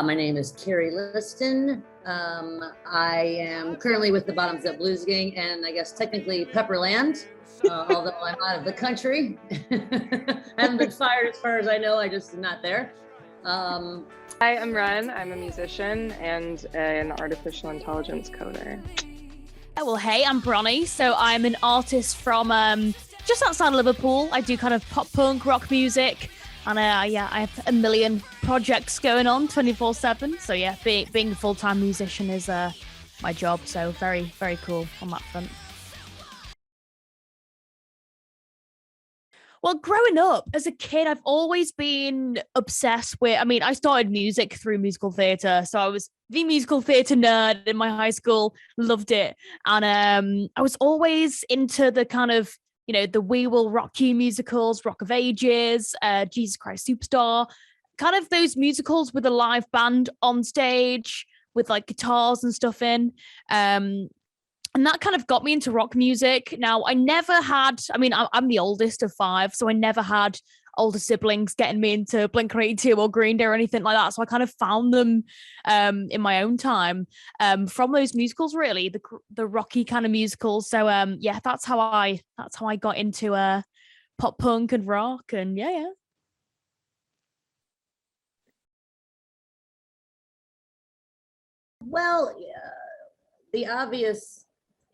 My name is Kari Liston. I am currently with the Bottoms Up Blues Gang and I guess technically Pepperland, although I'm out of the country. I haven't been fired as far as I know, I just am not there. Hi, I'm Wrenn. I'm a musician and an artificial intelligence coder. Well, hey, I'm Bronnie. So I'm an artist from just outside Liverpool. I do kind of pop punk, rock music. And I have a million projects going on 24/7. So yeah, being a full-time musician is my job. So very, very cool on that front. Well, growing up as a kid, I've always been obsessed with, I started music through musical theatre. So I was the musical theatre nerd in my high school, loved it. And I was always into the kind of, the We Will Rock You musicals, Rock of Ages, Jesus Christ Superstar, kind of those musicals with a live band on stage with like guitars and stuff in. And that kind of got me into rock music. Now, I never had, I'm the oldest of 5, so I never had older siblings getting me into Blink-182 or Green Day or anything like that. So I kind of found them in my own time from those musicals, really, the rocky kind of musicals. So yeah, that's how I got into pop punk and rock, and yeah. Well, the obvious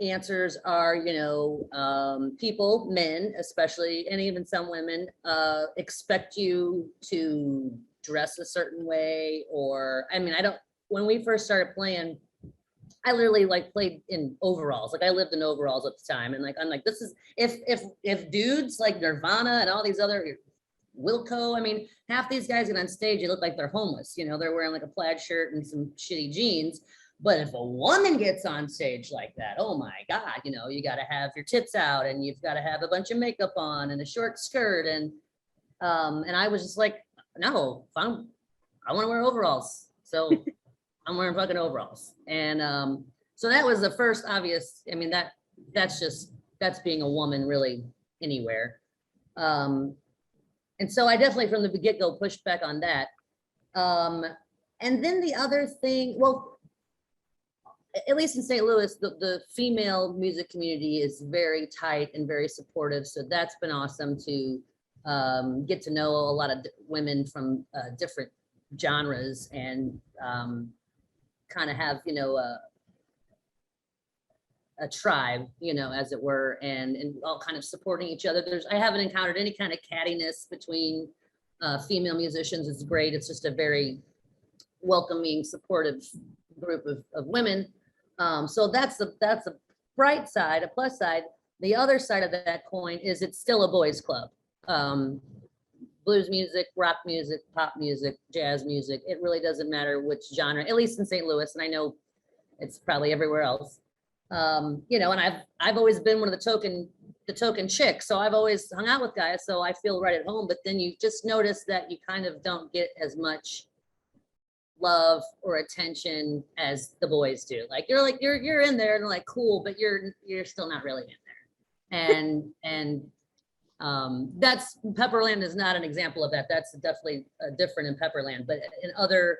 answers are, people, men especially, and even some women expect you to dress a certain way, or when we first started playing, I literally played in overalls. I lived in overalls at the time, and I'm like, this is if dudes like Nirvana and all these other Wilco, half these guys get on stage, they look like they're homeless. They're wearing like a plaid shirt and some shitty jeans. But if a woman gets on stage like that, oh my God, you got to have your tits out and you've got to have a bunch of makeup on and a short skirt. And I was just like, no, I want to wear overalls. So I'm wearing fucking overalls. And so that was the first obvious, that's being a woman really anywhere. And so I definitely from the get-go pushed back on that. And then the other thing, well, at least in St. Louis, the female music community is very tight and very supportive. So that's been awesome to get to know a lot of women from different genres and kind of have, a tribe, as it were, and all kind of supporting each other. I haven't encountered any kind of cattiness between female musicians. It's great. It's just a very welcoming, supportive group of women. So that's a bright side, a plus side. The other side of that coin is it's still a boys' club. Blues music, rock music, pop music, jazz music. It really doesn't matter which genre, at least in St. Louis, and I know it's probably everywhere else. And I've always been one of the token chicks, so I've always hung out with guys, so I feel right at home. But then you just notice that you kind of don't get as much love or attention as the boys do. You're in there and like cool, but you're still not really in there. And that's Pepperland is not an example of that. That's definitely different in Pepperland. But in other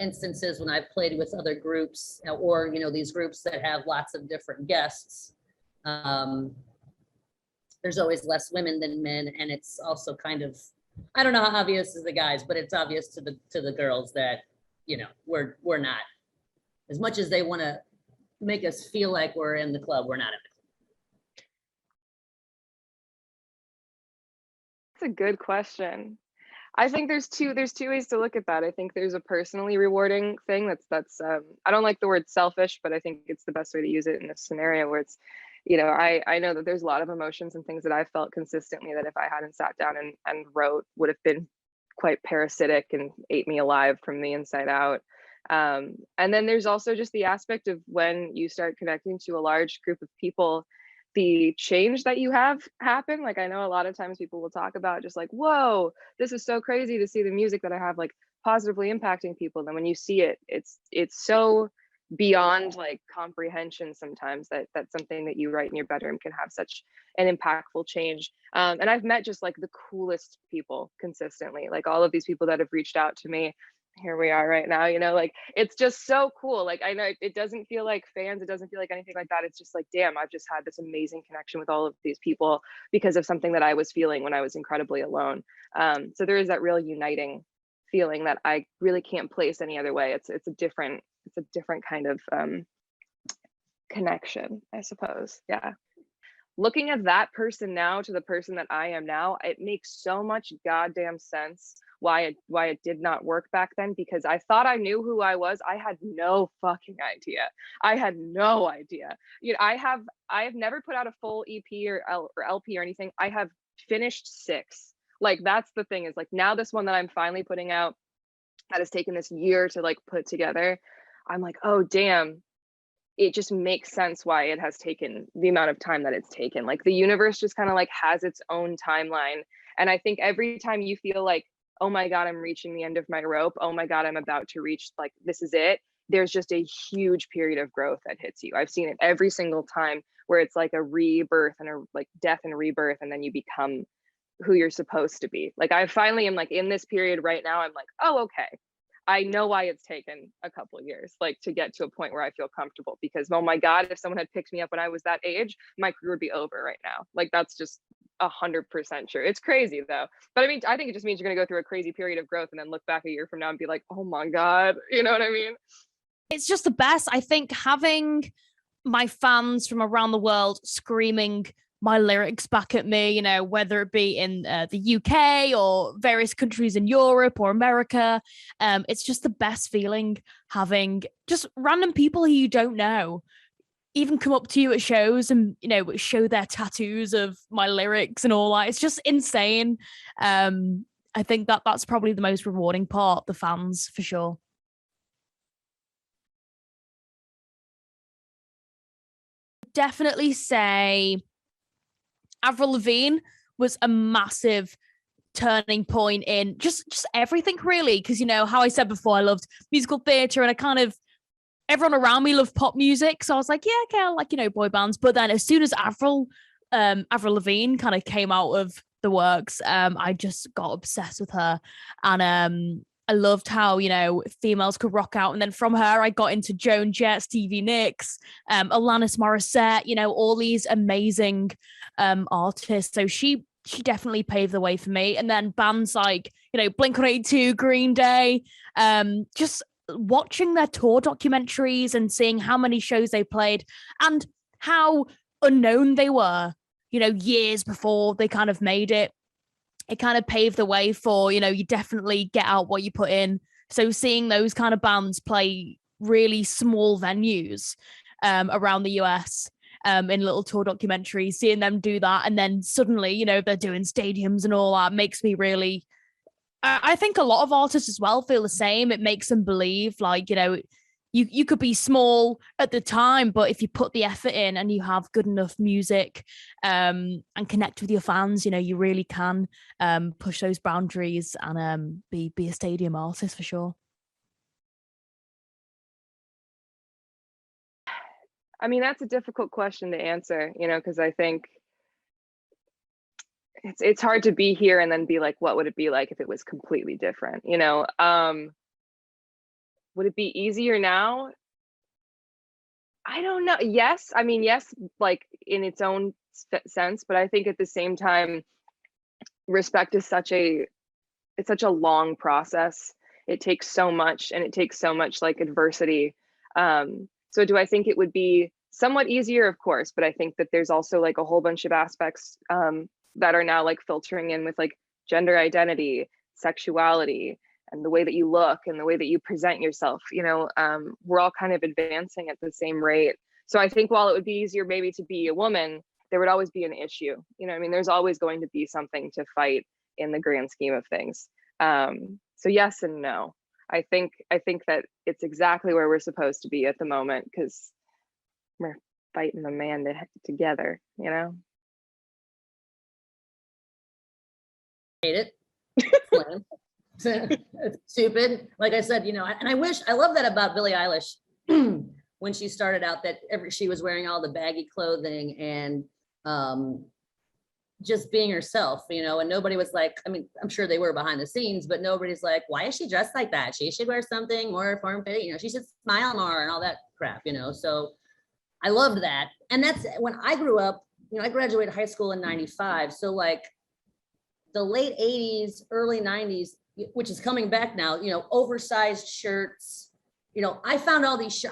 instances, when I've played with other groups or these groups that have lots of different guests, there's always less women than men, and it's also kind of, I don't know how obvious is the guys, but it's obvious to the girls that we're not, as much as they want to make us feel like we're in the club, we're not in the club. That's a good question. I think there's two ways to look at that. I think there's a personally rewarding thing that's I don't like the word selfish, but I think it's the best way to use it in this scenario where it's, I know that there's a lot of emotions and things that I felt consistently that if I hadn't sat down and wrote would have been quite parasitic and ate me alive from the inside out. And then there's also just the aspect of when you start connecting to a large group of people, the change that you have happen. Like, I know a lot of times people will talk about just like, whoa, this is so crazy to see the music that I have like positively impacting people. Then when you see it, it's so beyond like comprehension sometimes that something that you write in your bedroom can have such an impactful change. And I've met just like the coolest people consistently, like all of these people that have reached out to me here we are right now, you know, like it's just so cool. Like I know it doesn't feel like fans, it doesn't feel like anything like that. It's just like, damn, I've just had this amazing connection with all of these people because of something that I was feeling when I was incredibly alone. So there is that real uniting feeling that I really can't place any other way. It's a different kind of connection, I suppose. Yeah. Looking at that person now to the person that I am now, it makes so much goddamn sense why it did not work back then, because I thought I knew who I was. I had no fucking idea. I had no idea. You know, I have never put out a full EP or LP or anything. I have finished 6. Like that's the thing, is like now this one that I'm finally putting out that has taken this year to like put together, I'm like, oh damn, it just makes sense why it has taken the amount of time that it's taken. Like the universe just kind of like has its own timeline. And I think every time you feel like, oh my God, I'm reaching the end of my rope. Oh my God, I'm about to reach, like, this is it. There's just a huge period of growth that hits you. I've seen it every single time where it's like a rebirth and a like death and rebirth. And then you become who you're supposed to be. Like I finally am like in this period right now. I'm like, oh, okay. I know why it's taken a couple of years, like to get to a point where I feel comfortable, because oh my God, if someone had picked me up when I was that age, my career would be over right now. Like that's just 100% true. It's crazy though. But I mean, I think it just means you're gonna go through a crazy period of growth and then look back a year from now and be like, oh my God, you know what I mean? It's just the best. I think having my fans from around the world screaming my lyrics back at me, you know, whether it be in the UK or various countries in Europe or America. It's just the best feeling having just random people who you don't know even come up to you at shows and, you know, show their tattoos of my lyrics and all that. It's just insane. I think that's probably the most rewarding part, the fans, for sure. Definitely say Avril Lavigne was a massive turning point in just everything, really, because, you know, how I said before, I loved musical theater and I kind of, everyone around me loved pop music, so I was like, yeah, okay, I like, you know, boy bands. But then as soon as Avril Lavigne kind of came out of the works, I just got obsessed with her. And I loved how, you know, females could rock out. And then from her, I got into Joan Jett, Stevie Nicks, Alanis Morissette, you know, all these amazing artists. So she definitely paved the way for me. And then bands like, you know, Blink-182, Green Day, just watching their tour documentaries and seeing how many shows they played and how unknown they were, you know, years before they kind of made it. It kind of paved the way for, you know, you definitely get out what you put in. So seeing those kind of bands play really small venues around the US in little tour documentaries, seeing them do that, and then suddenly, you know, they're doing stadiums and all that, makes me really, I think a lot of artists as well feel the same. It makes them believe, like, you know, you could be small at the time, but if you put the effort in and you have good enough music and connect with your fans, you know, you really can push those boundaries and be a stadium artist for sure. I mean, that's a difficult question to answer, you know, because I think it's hard to be here and then be like, what would it be like if it was completely different, you know? Would it be easier now? I don't know. Yes, I mean, yes, like in its own sense, but I think at the same time, respect is it's such a long process. It takes so much, and it takes so much like adversity. So do I think it would be somewhat easier? Of course, but I think that there's also like a whole bunch of aspects that are now like filtering in with like gender identity, sexuality, and the way that you look and the way that you present yourself. You know, we're all kind of advancing at the same rate. So I think while it would be easier maybe to be a woman, there would always be an issue. You know, I mean, there's always going to be something to fight in the grand scheme of things. So yes and no. I think that it's exactly where we're supposed to be at the moment, because we're fighting the man together, you know? Hate it. Lame. It's stupid. Like I said, you know, and I love that about Billie Eilish when she started out, that she was wearing all the baggy clothing and just being herself, you know, and nobody was like, I mean, I'm sure they were behind the scenes, but nobody's like, why is she dressed like that? She should wear something more form-fitting, you know, she should smile more and all that crap, you know. So I loved that. And that's when I grew up, you know, I graduated high school in 95. So like the late 80s, early 90s, which is coming back now, you know, oversized shirts, you know, I found all these,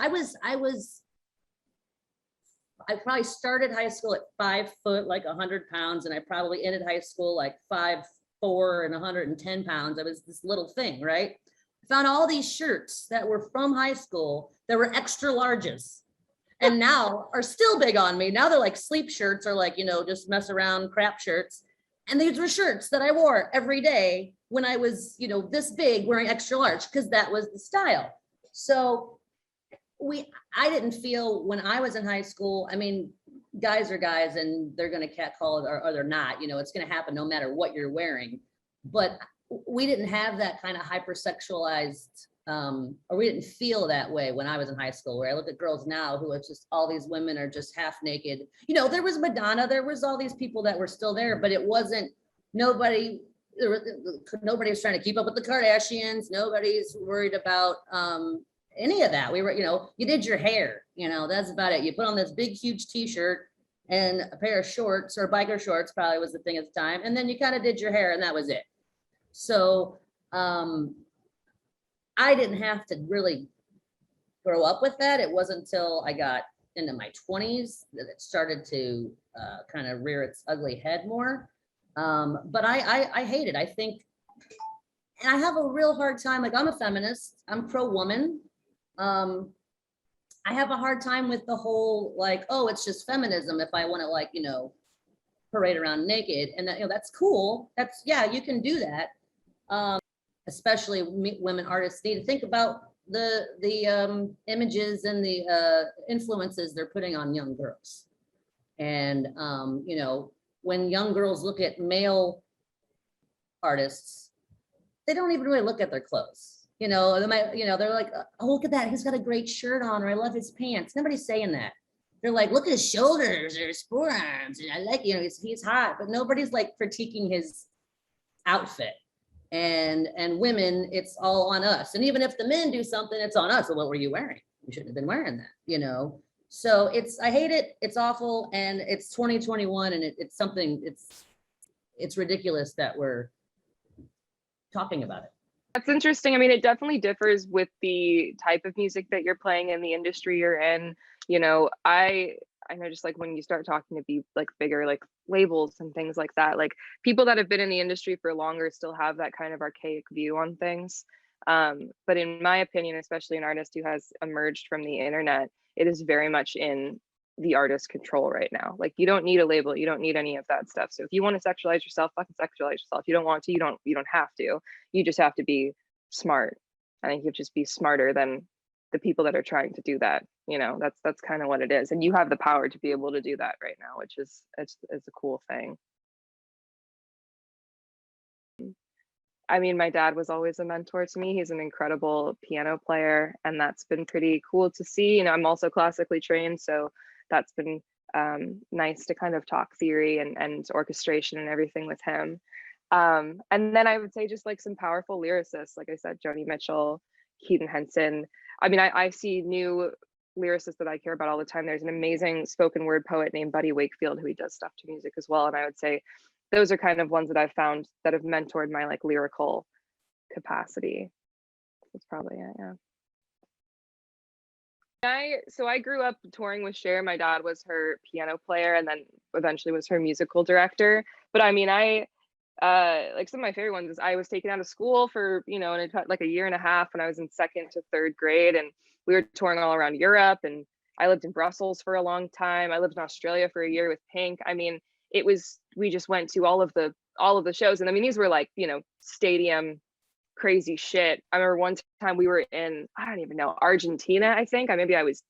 I probably started high school at 5 foot, like 100 pounds, and I probably ended high school like 5'4" and 110 pounds. I was this little thing, right? I found all these shirts that were from high school that were extra larges, and now are still big on me. Now they're like sleep shirts, or like, you know, just mess around crap shirts. And these were shirts that I wore every day when I was, you know, this big, wearing extra large, because that was the style. So I didn't feel when I was in high school, I mean, guys are guys and they're going to catcall it, or they're not, you know, it's going to happen no matter what you're wearing. But we didn't have that kind of hypersexualized, or we didn't feel that way when I was in high school, where I look at girls now who it's just all these women are just half naked. You know, there was Madonna, there was all these people that were still there, but it wasn't, nobody was trying to keep up with the Kardashians. Nobody's worried about, any of that. We were, you know, you did your hair, you know, that's about it. You put on this big, huge t-shirt and a pair of shorts, or biker shorts probably was the thing at the time. And then you kind of did your hair and that was it. So I didn't have to really grow up with that. It wasn't until I got into my 20s that it started to kind of rear its ugly head more. But I hate it. I think, and I have a real hard time, like I'm a feminist, I'm pro-woman. I have a hard time with the whole, like, oh, it's just feminism if I want to, like, you know, parade around naked, and that, you know, that's cool. That's, yeah, you can do that. Especially women artists need to think about the images and the influences they're putting on young girls. And you know, when young girls look at male artists, they don't even really look at their clothes. You know, they might, you know, they're like, oh, look at that, he's got a great shirt on, or I love his pants. Nobody's saying that. They're like, look at his shoulders or his forearms, and I like, you know, he's hot, but nobody's like critiquing his outfit. And women, it's all on us. And even if the men do something, it's on us. So what were you wearing? You shouldn't have been wearing that, you know? So I hate it. It's awful. And it's 2021, and it's something, it's ridiculous that we're talking about it. That's interesting. I mean, it definitely differs with the type of music that you're playing in the industry you're in. You know, I know, just like when you start talking to be like bigger, like labels and things like that, like people that have been in the industry for longer still have that kind of archaic view on things. But in my opinion, especially an artist who has emerged from the internet, it is very much in the artist's control right now. Like, you don't need a label, you don't need any of that stuff. So if you want to sexualize yourself, fucking sexualize yourself. If you don't want to, you don't have to. You just have to be smart. I think you just be smarter than the people that are trying to do that. You know, that's kind of what it is. And you have the power to be able to do that right now, which is it's a cool thing. I mean, my dad was always a mentor to me. He's an incredible piano player, and that's been pretty cool to see. You know, I'm also classically trained, so that's been nice to kind of talk theory and orchestration and everything with him. And then I would say just like some powerful lyricists, like I said, Joni Mitchell, Keaton Henson. I mean, I see new lyricists that I care about all the time. There's an amazing spoken word poet named Buddy Wakefield who he does stuff to music as well. And I would say those are kind of ones that I've found that have mentored my like lyrical capacity. That's probably it, yeah. I grew up touring with Cher. My dad was her piano player and then eventually was her musical director. But I mean, like some of my favorite ones is I was taken out of school for, you know, like a year and a half when I was in 2nd to 3rd grade, and we were touring all around Europe, and I lived in Brussels for a long time. I lived in Australia for a year with Pink. I mean, we just went to all of the shows, and I mean, these were like, you know, stadium crazy shit. I remember one time we were in, I don't even know, Argentina, I think. Maybe I was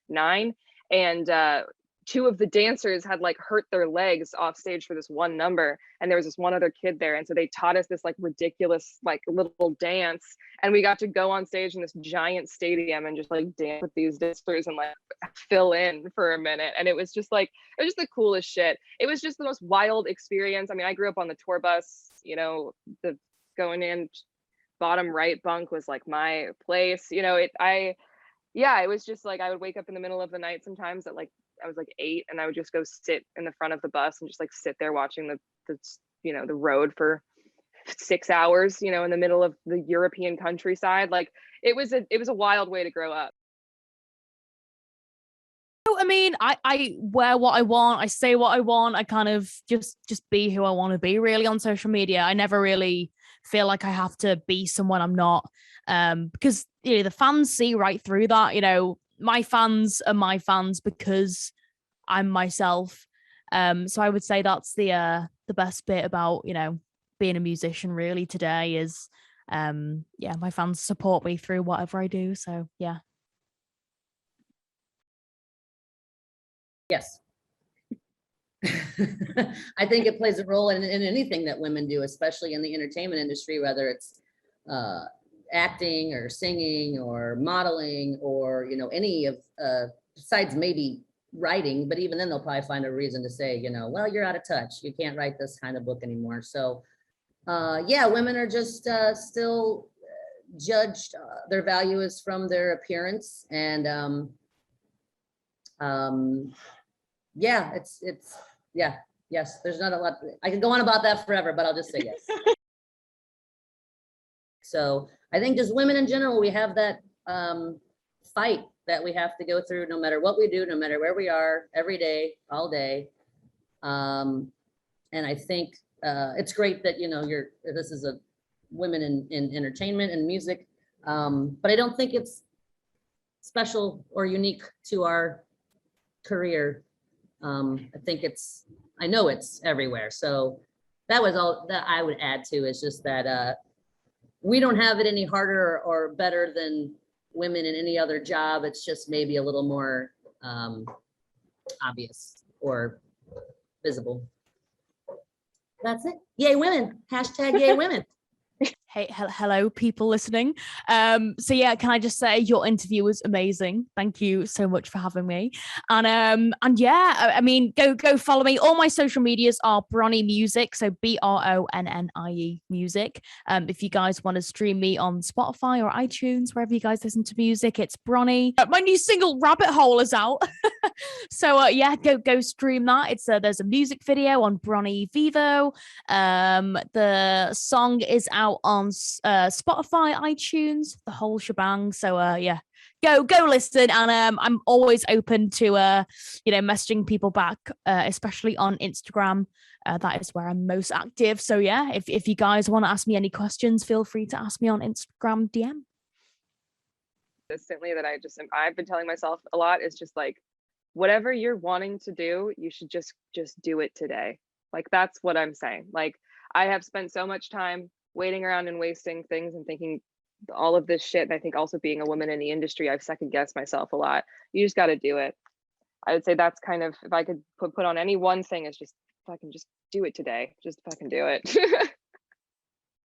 9, and two of the dancers had like hurt their legs off stage for this one number, and there was this one other kid there, and so they taught us this like ridiculous like little dance, and we got to go on stage in this giant stadium and just like dance with these dancers and like fill in for a minute. And it was just the coolest shit. It was just the most wild experience. I mean, I grew up on the tour bus, you know, the going in bottom right bunk was like my place, you know. It was just like I would wake up in the middle of the night sometimes at like I was like 8, and I would just go sit in the front of the bus and just like sit there watching the you know, the road for 6 hours, you know, in the middle of the European countryside. Like it was a wild way to grow up. I mean, I wear what I want, I say what I want, I kind of just be who I want to be really on social media. I never really feel like I have to be someone I'm not, because you know the fans see right through that. You know, my fans are my fans because I'm myself. So I would say that's the best bit about, you know, being a musician really today is my fans support me through whatever I do. So yeah. Yes. I think it plays a role in anything that women do, especially in the entertainment industry, whether it's acting or singing or modeling or, you know, any of, besides maybe writing, but even then they'll probably find a reason to say, you know, well, you're out of touch. You can't write this kind of book anymore. So yeah, women are just still judged. Their value is from their appearance. And yeah, it's yeah, yes, there's not a lot. I could go on about that forever, but I'll just say yes. So I think just women in general, we have that fight that we have to go through no matter what we do, no matter where we are, every day, all day. And I think it's great that, you know, this is a women in entertainment and music, but I don't think it's special or unique to our career. I know it's everywhere. So that was all that I would add to, is just that we don't have it any harder or better than women in any other job. It's just maybe a little more obvious or visible. That's it. Yay women. Hashtag yay women. Hey, hello, people listening. So yeah, can I just say your interview was amazing. Thank you so much for having me. And yeah, I mean, go follow me. All my social medias are Bronnie Music, so BRONNIE Music. If you guys want to stream me on Spotify or iTunes, wherever you guys listen to music, it's Bronnie. My new single Rabbit Hole is out. So yeah, go stream that. It's there's a music video on Bronnie Vivo. The song is out on Spotify, iTunes, the whole shebang. So yeah, go listen. And I'm always open to you know, messaging people back, especially on Instagram. That is where I'm most active. So yeah, if you guys want to ask me any questions, feel free to ask me on Instagram DM. Consistently that I've been telling myself a lot is just like, whatever you're wanting to do, you should just do it today. Like that's what I'm saying. Like I have spent so much time waiting around and wasting things and thinking all of this shit. And I think also being a woman in the industry, I've second guessed myself a lot. You just got to do it. I would say that's kind of, if I could put on any one thing, it's just fucking just do it today. Just fucking do it.